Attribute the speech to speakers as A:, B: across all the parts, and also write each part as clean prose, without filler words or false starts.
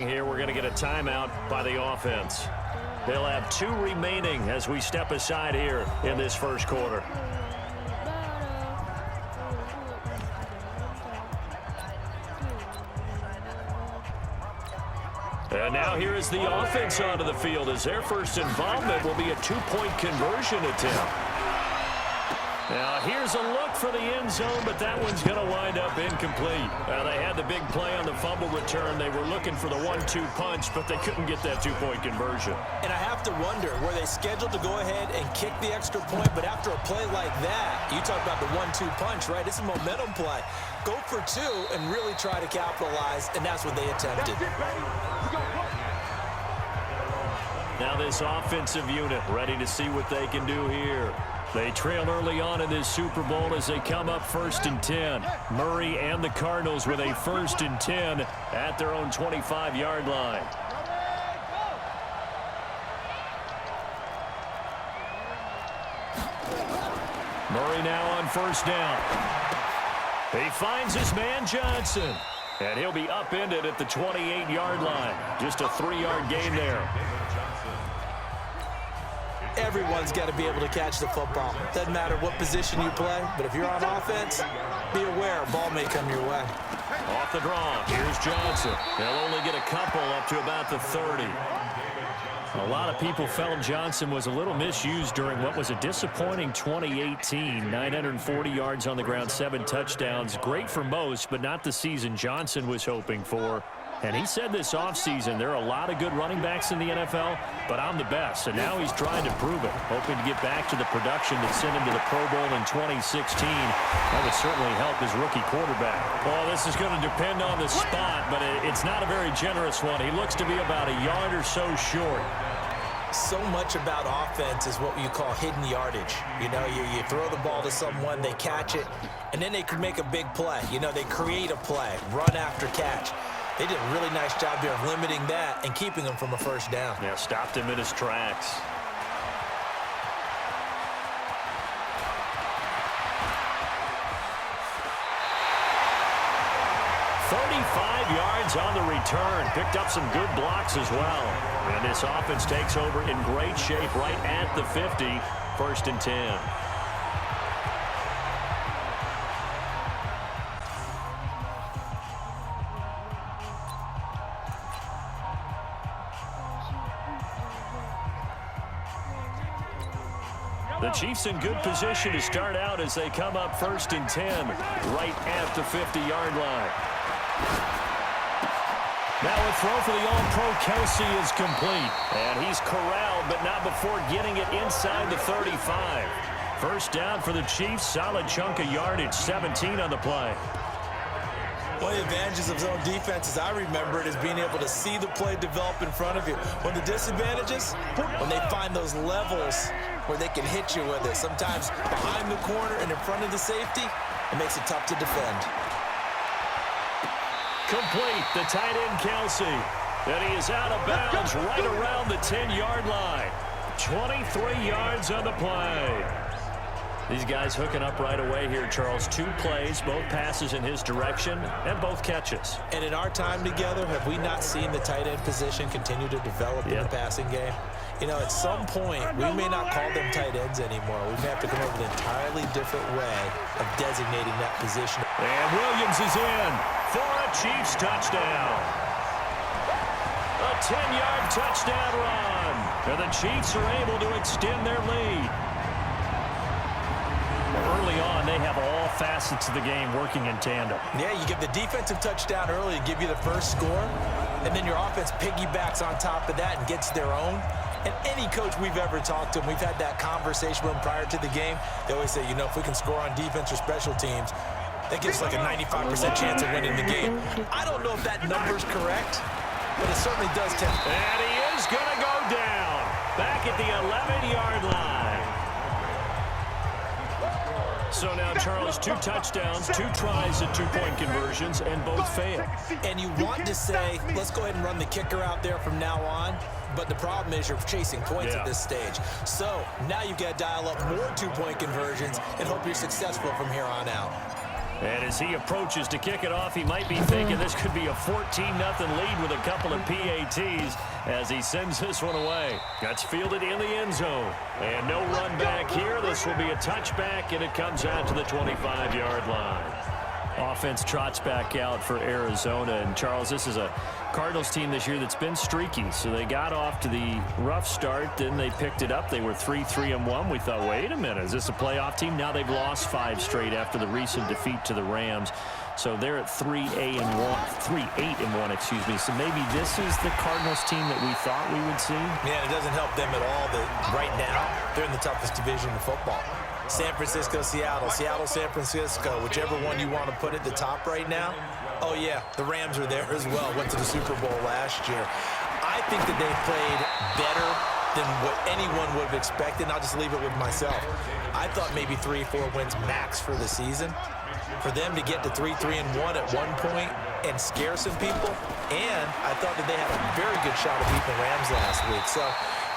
A: Here we're going to get a timeout by the offense. They'll have 2 remaining as we step aside here in this first quarter. And now here is the offense onto the field as their first involvement will be a 2-point conversion attempt. Now, here's a look for the end zone, but that one's going to wind up incomplete. They had the big play on the fumble return. They were looking for the 1-2 punch, but they couldn't get that 2-point conversion.
B: And I have to wonder, were they scheduled to go ahead and kick the extra point? But after a play like that, you talk about the 1-2 punch, right? It's a momentum play. Go for 2 and really try to capitalize, and that's what they attempted.
A: Now this offensive unit ready to see what they can do here. They trail early on in this Super Bowl as they come up 1st and 10. Murray and the Cardinals with a 1st and 10 at their own 25-yard line. Murray now on 1st down. He finds his man Johnson. And he'll be upended at the 28-yard line. Just a 3-yard gain there.
B: Everyone's got to be able to catch the football. Doesn't matter what position you play, but if you're on offense, be aware a ball may come your way.
A: Off the draw, here's Johnson. They'll only get a couple up to about the 30. A lot of people felt Johnson was a little misused during what was a disappointing 2018. 940 yards on the ground, 7 touchdowns. Great for most, but not the season Johnson was hoping for. And he said this offseason there are a lot of good running backs in the NFL, but I'm the best. And now he's trying to prove it, hoping to get back to the production that sent him to the Pro Bowl in 2016. That would certainly help his rookie quarterback. Well, this is going to depend on the spot, but it's not a very generous one. He looks to be about a yard or so short.
B: So much about offense is what you call hidden yardage. You know, you throw the ball to someone, they catch it, and then they can make a big play. You know, they create a play, run after catch. They did a really nice job here of limiting that and keeping him from a 1st down.
A: Yeah, stopped him in his tracks. 35 yards on the return. Picked up some good blocks as well. And this offense takes over in great shape right at the 50. 1st and 10. The Chiefs in good position to start out as they come up 1st and 10 right at the 50-yard line. Now a throw for the All-Pro Kelsey is complete. And he's corralled, but not before getting it inside the 35. 1st down for the Chiefs. Solid chunk of yardage, 17 on the play.
B: One of the advantages of zone defense, as I remember it, is being able to see the play develop in front of you. One of the disadvantages, when they find those levels where they can hit you with it. Sometimes behind the corner and in front of the safety, it makes it tough to defend.
A: Complete, the tight end Kelsey. And he is out of bounds right around the 10-yard line. 23 yards on the play. These guys hooking up right away here, Charles. 2 plays, both passes in his direction, and both catches.
B: And in our time together, have we not seen the tight end position continue to develop in the passing game? You know, at some point, we may not call them tight ends anymore. We may have to come up with an entirely different way of designating that position.
A: And Williams is in for a Chiefs touchdown. A 10-yard touchdown run. And the Chiefs are able to extend their lead. Early on, they have all facets of the game working in tandem.
B: Yeah, you get the defensive touchdown early to give you the first score, and then your offense piggybacks on top of that and gets their own. And any coach we've ever talked to, and we've had that conversation with them prior to the game, they always say, you know, if we can score on defense or special teams, that gives like a 95% chance of winning the game. I don't know if that number's correct, but it certainly does tend.
A: And he is going to go down back at the 11-yard line. So now, Charles, 2 touchdowns, 2 tries at 2-point conversions, and both fail.
B: And you want to say, let's go ahead and run the kicker out there from now on, but the problem is you're chasing points at this stage. So now you've got to dial up more 2-point conversions and hope you're successful from here on out.
A: And as he approaches to kick it off, he might be thinking this could be a 14-0 lead with a couple of PATs as he sends this one away. That's fielded in the end zone. And no run back here. This will be a touchback, and it comes out to the 25-yard line. Offense trots back out for Arizona. And, Charles, this is a Cardinals team this year that's been streaky. So they got off to the rough start. Then they picked it up. They were 3-3-1. We thought, wait a minute, is this a playoff team? Now they've lost 5 straight after the recent defeat to the Rams. So they're at 3-8-1, excuse me. So maybe this is the Cardinals team that we thought we would see.
B: Yeah, it doesn't help them at all that right now they're in the toughest division in football. San Francisco, Seattle, Seattle, San Francisco, whichever one you want to put at the top right now. Oh, yeah, the Rams are there as well. Went to the Super Bowl last year. I think that they played better than what anyone would have expected, and I'll just leave it with myself. I thought maybe 3-4 wins max for the season. For them to get to 3-3-1 at one point and scare some people, and I thought that they had a very good shot of beating the Rams last week. So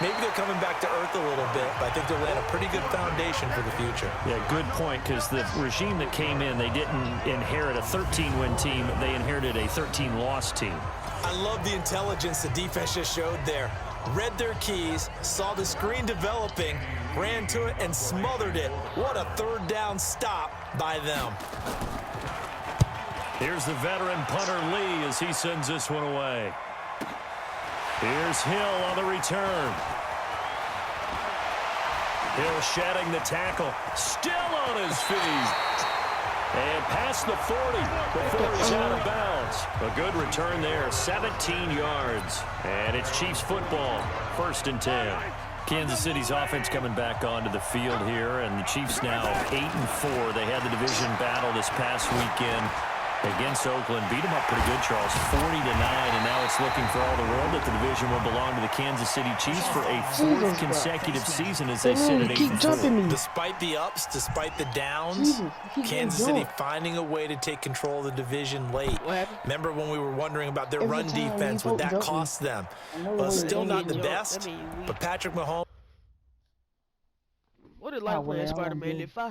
B: maybe they're coming back to earth a little bit, but I think they'll land a pretty good foundation for the future. Yeah,
A: good point, because the regime that came in, they didn't inherit a 13-win team. They inherited a 13-loss team.
B: I love the intelligence the defense just showed there. Read their keys, saw the screen developing, ran to it, and smothered it. What a third down stop by them.
A: Here's the veteran punter Lee as he sends this one away. Here's Hill on the return. Hill shedding the tackle. Still on his feet. And past the 40 before he's out of bounds. A good return there, 17 yards. And it's Chiefs football, 1st and 10. Kansas City's offense coming back onto the field here, and the Chiefs now 8-4. They had the division battle this past weekend against Oakland. Beat them up pretty good, Charles, 40-9, and now it's looking for all the world that the division will belong to the Kansas City Chiefs for a 4th consecutive season as they sit at 8-4.
B: Despite the ups, despite the downs, Kansas City finding a way to take control of the division late. Remember when we were wondering about their run defense, would that cost them? Well, still not the best, but Patrick Mahomes.
C: What is like playing Spider-Man if I?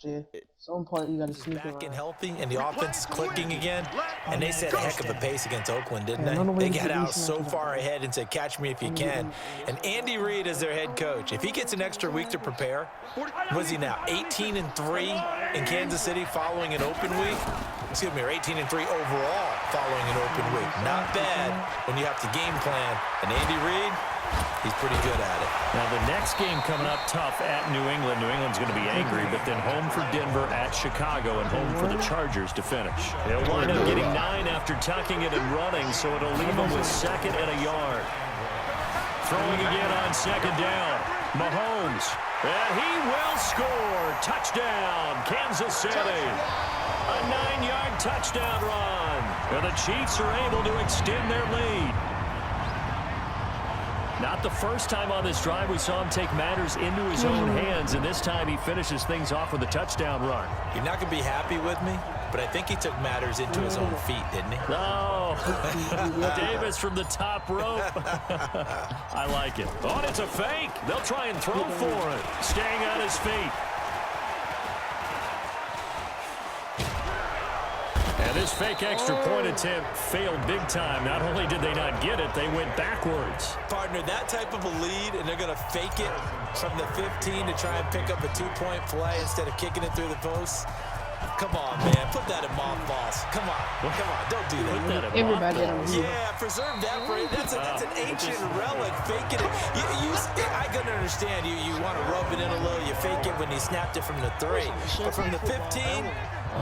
D: Yeah, some part you gotta sneak
B: back
D: around.
B: and healthy, and the offense is clicking again. And they set a heck of a pace against Oakland, didn't they? They got out so far ahead and said, catch me if you can. And Andy Reid is their head coach. If he gets an extra week to prepare, was he now 18-3 in Kansas City following an open week? Excuse me, or 18-3 overall following an open week. Not bad when you have to game plan. And Andy Reid, he's pretty good at it.
A: Now, the next game coming up tough at New England. New England's going to be angry, but then home for Denver at Chicago and home for the Chargers to finish. They'll wind up getting 9 after tucking it and running, so it'll leave them with 2nd and a yard. Throwing again on 2nd down. Mahomes, and he will score. Touchdown, Kansas City. A 9-yard touchdown run. And the Chiefs are able to extend their lead. Not the first time on this drive we saw him take matters into his own hands, and this time he finishes things off with a touchdown run.
B: You're not going to be happy with me, but I think he took matters into his own feet, didn't he?
A: No. Davis from the top rope. I like it. Oh, and it's a fake. They'll try and throw for it. Staying on his feet. And this fake extra point attempt failed big time. Not only did they not get it, they went backwards.
B: Partner, that type of a lead, and they're going to fake it from the 15 to try and pick up a 2-point play instead of kicking it through the post. Come on, man. Put that in mothballs. Come on. Come on. Don't do that.
A: Put that in
D: Everybody
A: mothballs.
B: Yeah, preserve that for it. That's an ancient relic. Faking it. I can understand. You want to rub it in a little. You fake it when he snapped it from the 3. But from the 15,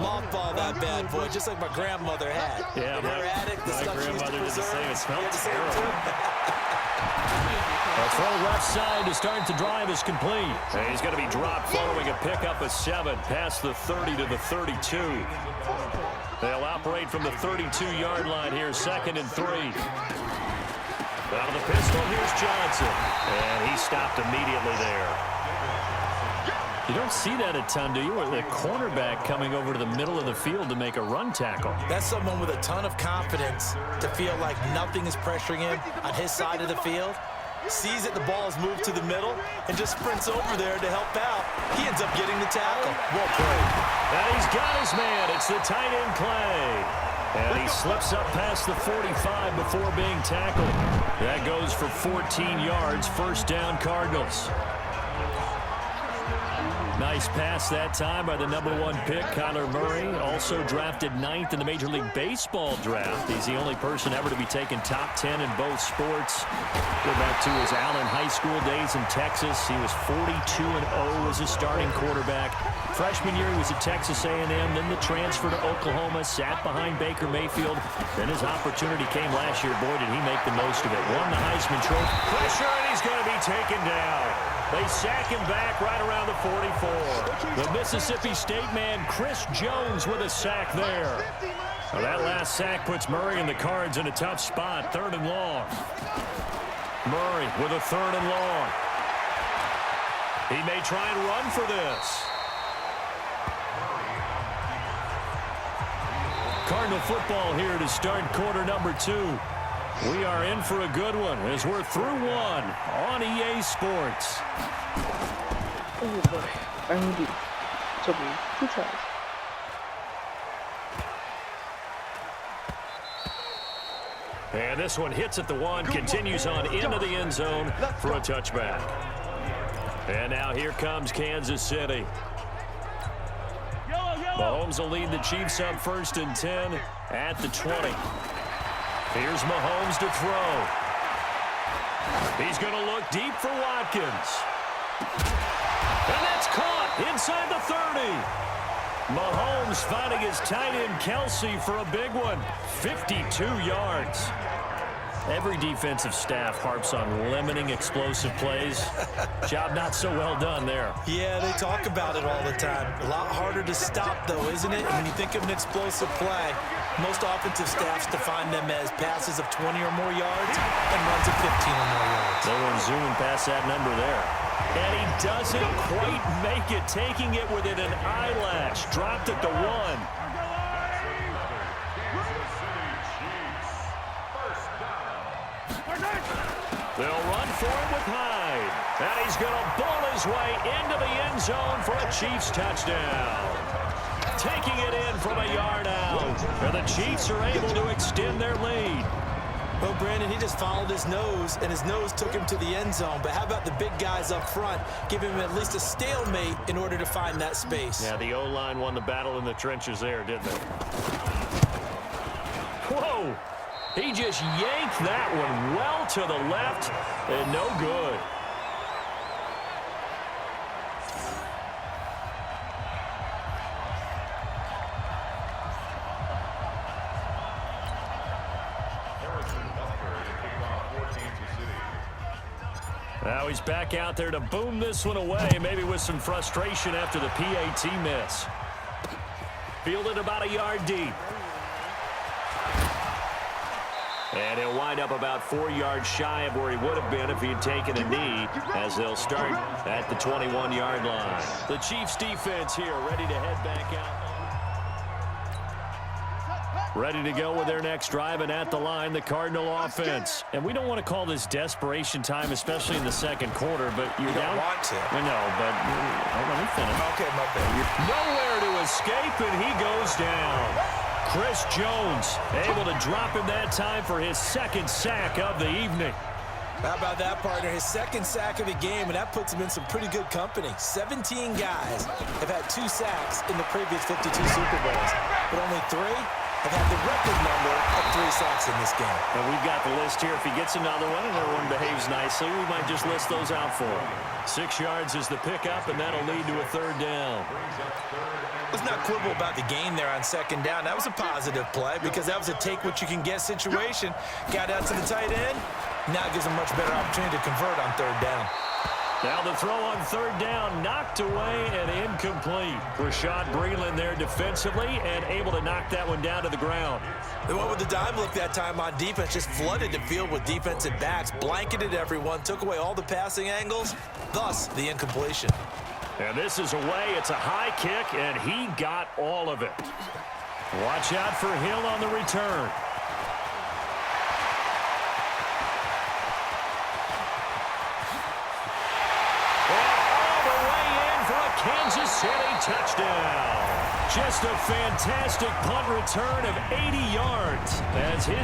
B: mothball that bad boy, just like my grandmother had.
A: Yeah,
B: in her attic, the stuff she used to
A: grandmother did the
B: preserve.
A: same. It smelled
B: You had to say it
A: terrible.
B: too.
A: A throw left side to start the drive is complete. And he's going to be dropped following a pickup of 7 past the 30 to the 32. They'll operate from the 32-yard line here, 2nd and 3. Out of the pistol, here's Johnson. And he stopped immediately there. You don't see that a ton, do you? Or the cornerback coming over to the middle of the field to make a run tackle.
B: That's someone with a ton of confidence to feel like nothing is pressuring him on his side of the field. sees that the ball is moved to the middle, and just sprints over there to help out. He ends up getting the tackle. Well played.
A: And he's got his man. It's the tight end, Clay. And he slips up past the 45 before being tackled. That goes for 14 yards. First down, Cardinals. Nice pass that time by the #1 pick, Kyler Murray. Also drafted 9th in the Major League Baseball draft. He's the only person ever to be taken top 10 in both sports. Go back to his Allen High School days in Texas. He was 42-0 as a starting quarterback. Freshman year, he was at Texas A&M, then the transfer to Oklahoma, sat behind Baker Mayfield. Then his opportunity came last year. Boy, did he make the most of it. Won the Heisman Trophy. Pressure, and he's going to be taken down. They sack him back right around the 44. The Mississippi State man, Chris Jones, with a sack there. Well, that last sack puts Murray and the Cards in a tough spot. 3rd and long. Murray with a 3rd and long. He may try and run for this. Cardinal football here to start quarter #2. We are in for a good one as we're through one on EA Sports.
D: Oh boy, R&D. Took me 2 tries.
A: And this one hits at the 1, continues on into the end zone for a touchback. And now here comes Kansas City. Mahomes will lead the Chiefs up 1st and 10 at the 20. Here's Mahomes to throw. He's going to look deep for Watkins. And that's caught inside the 30. Mahomes finding his tight end Kelsey for a big one. 52 yards. Every defensive staff harps on limiting explosive plays. Job not so well done there.
B: Yeah, they talk about it all the time. A lot harder to stop, though, isn't it? When you think of an explosive play, most offensive staffs define them as passes of 20 or more yards and runs of 15 or more yards.
A: No one's zooming past that number there. And he doesn't quite make it, taking it within an eyelash. Dropped at the 1. They'll run for it with Hyde. And he's going to ball his way into the end zone for a Chiefs touchdown. Taking it in from a yard out. And the Chiefs are able to extend their lead.
B: Well, Brandon, he just followed his nose, and his nose took him to the end zone. But how about the big guys up front? Give him at least a stalemate in order to find that space.
A: Yeah, the O-line won the battle in the trenches there, didn't it? Whoa! He just yanked that one well to the left, and no good. Now he's back out there to boom this one away, maybe with some frustration after the PAT miss. Fielded about a yard deep. And he'll wind up about 4 yards shy of where he would have been if he had taken a knee, as they'll start at the 21-yard line. The Chiefs defense here ready to head back out. Ready to go with their next drive, and at the line, the Cardinal offense. And we don't want to call this desperation time, especially in the second quarter, but you're
B: You
A: down.
B: don't want to.
A: I know, but let me finish.
B: Okay, my bad.
A: Nowhere to escape, and he goes down. Chris Jones able to drop him that time for his 2nd sack of the evening.
B: How about that, partner? His 2nd sack of the game, and that puts him in some pretty good company. 17 guys have had 2 sacks in the previous 52 Super Bowls, but only 3 have had the record number of 3 sacks in this game.
A: And we've got the list here. If he gets another one and everyone behaves nicely, we might just list those out for him. 6 yards is the pickup, and that'll lead to a 3rd down.
B: Let's not quibble about the gain there on 2nd down. That was a positive play because that was a take-what-you-can-get situation. Got out to the tight end. Now gives him much better opportunity to convert on 3rd down.
A: Now the throw on 3rd down, knocked away and incomplete. Rashad Breeland there defensively and able to knock that one down to the ground.
B: They went with the dime look that time on defense, just flooded the field with defensive backs, blanketed everyone, took away all the passing angles, thus the incompletion.
A: And this is away. It's a high kick, and he got all of it. Watch out for Hill on the return. touchdown. Just a fantastic punt return of 80 yards as his